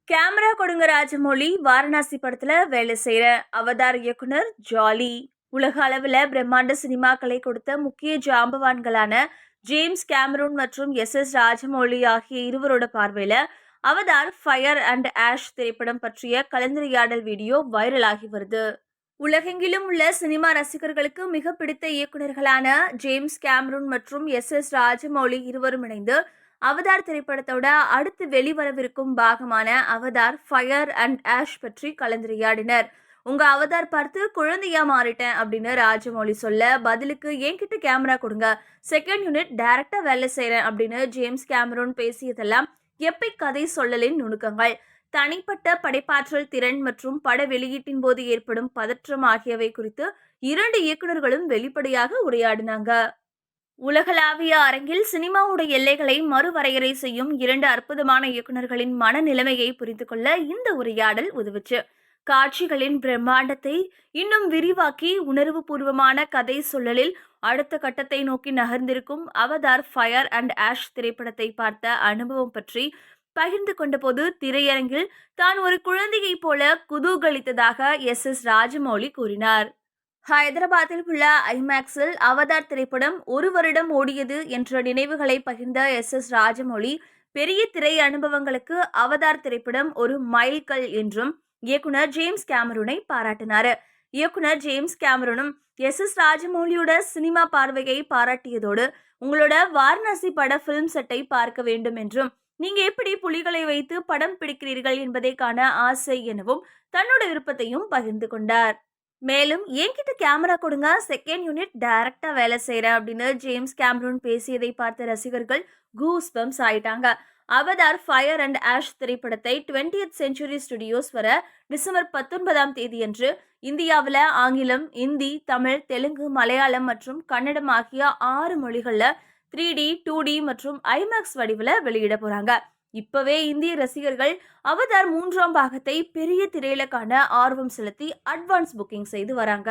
Camera கொடுங்க ராஜமௌழி வாரணாசி படத்துல வேலை செய்யற அவதார் இயக்குனர் ஜாலி. உலக அளவுல பிரம்மாண்ட சினிமாக்களை கொடுத்த முக்கிய ஜாம்பவான்களான ஜேம்ஸ் கேமரூன் மற்றும் எஸ் ராஜமௌழி ஆகிய இருவரோட பார்வையில அவதார் ஃபயர் அண்ட் ஆஷ் திரைப்படம் பற்றிய கலந்துரையாடல் வீடியோ வைரலாகி வருது. உலகெங்கிலும் உள்ள சினிமா ரசிகர்களுக்கு மிக பிடித்த இயக்குநர்களான ஜேம்ஸ் கேமரூன் மற்றும் எஸ் ராஜமௌழி இருவரும் இணைந்து அவதார் திரைப்படத்தோட அடுத்து வெளிவரவிருக்கும் பாகமான அவதார் ஃபயர் அண்ட் ஆஷ் பற்றி கலந்துரையாடினர். உங்க அவதார் பார்த்து குழந்தையா மாறிட்டேன் அப்படின்னு ராஜமௌழி சொல்ல, பதிலுக்கு என்கிட்ட கேமரா கொடுங்க, செகண்ட் யூனிட் டைரக்டா வேலை செய்யறேன் அப்படின்னு ஜேம்ஸ் கேமரூன் பேசியதெல்லாம் எப்பிக் கதை சொல்லலின் நுணுக்கங்கள், தனிப்பட்ட படைப்பாற்றல் திறன் மற்றும் பட வெளியீட்டின் போது ஏற்படும் பதற்றம் ஆகியவை குறித்து இரண்டு இயக்குநர்களும் வெளிப்படையாக உரையாடினாங்க. உலகளாவிய அரங்கில் சினிமாவோட எல்லைகளை மறுவரையறை செய்யும் இரண்டு அற்புதமான இயக்குநர்களின் மனநிலைமையை புரிந்து கொள்ள இந்த உரையாடல் உதவுச்சு. காட்சிகளின் பிரம்மாண்டத்தை இன்னும் விரிவாக்கி உணர்வு பூர்வமான கதை சொல்லலில் அடுத்த கட்டத்தை நோக்கி நகர்ந்திருக்கும் அவதார் ஃபயர் அண்ட் ஆஷ் திரைப்படத்தை பார்த்த அனுபவம் பற்றி பகிர்ந்து கொண்டபோது திரையரங்கில் தான் ஒரு குழந்தையைப் போல குதூகலித்ததாக எஸ் ராஜமௌழி கூறினார். ஹைதராபாத்தில் உள்ள ஐமேக்ஸில் அவதார் திரைப்படம் ஒரு வருடம் ஓடியது என்ற நினைவுகளை பகிர்ந்த எஸ் ராஜமௌழி, பெரிய திரை அனுபவங்களுக்கு அவதார் திரைப்படம் ஒரு மைல்கல் என்றும் இயக்குனர் ஜேம்ஸ் கேமரூனை பாராட்டினார். இயக்குனர் ஜேம்ஸ் கேமரூனும் எஸ் ராஜமௌழியோட சினிமா பார்வையை பாராட்டியதோடு, உங்களோட வாரணாசி பட பிலிம் செட்டை பார்க்க வேண்டும் என்றும், நீங்க எப்படி புலிகளை வைத்து படம் பிடிக்கிறீர்கள் என்பதை காண ஆசை எனவும் தன்னோட விருப்பத்தையும் பகிர்ந்து கொண்டார். மேலும் என்கிட்ட கேமரா கொடுங்க, செகண்ட் யூனிட் டைரக்டா வேலை செய்யறேன் அப்படின்னு ஜேம்ஸ் கேமரூன் பேசியதை பார்த்த ரசிகர்கள் கூஸ் பம்ப்ஸ் ஆயிட்டாங்க. அவதார் ஃபயர் அண்ட் ஆஷ் திரைப்படத்தை 20th செஞ்சுரி ஸ்டுடியோஸ் வர டிசம்பர் 19 அன்று இந்தியாவில் ஆங்கிலம், இந்தி, தமிழ், தெலுங்கு, மலையாளம் மற்றும் கன்னடம் ஆகிய 6 மொழிகளில் 3D, 2D மற்றும் ஐமேக்ஸ் வடிவில் வெளியிட போறாங்க. இப்பவே இந்திய ரசிகர்கள் அவதார் 3ஆம் பாகத்தை பெரிய திரையில காண ஆர்வம் செலுத்தி அட்வான்ஸ் புக்கிங் செய்து வராங்க.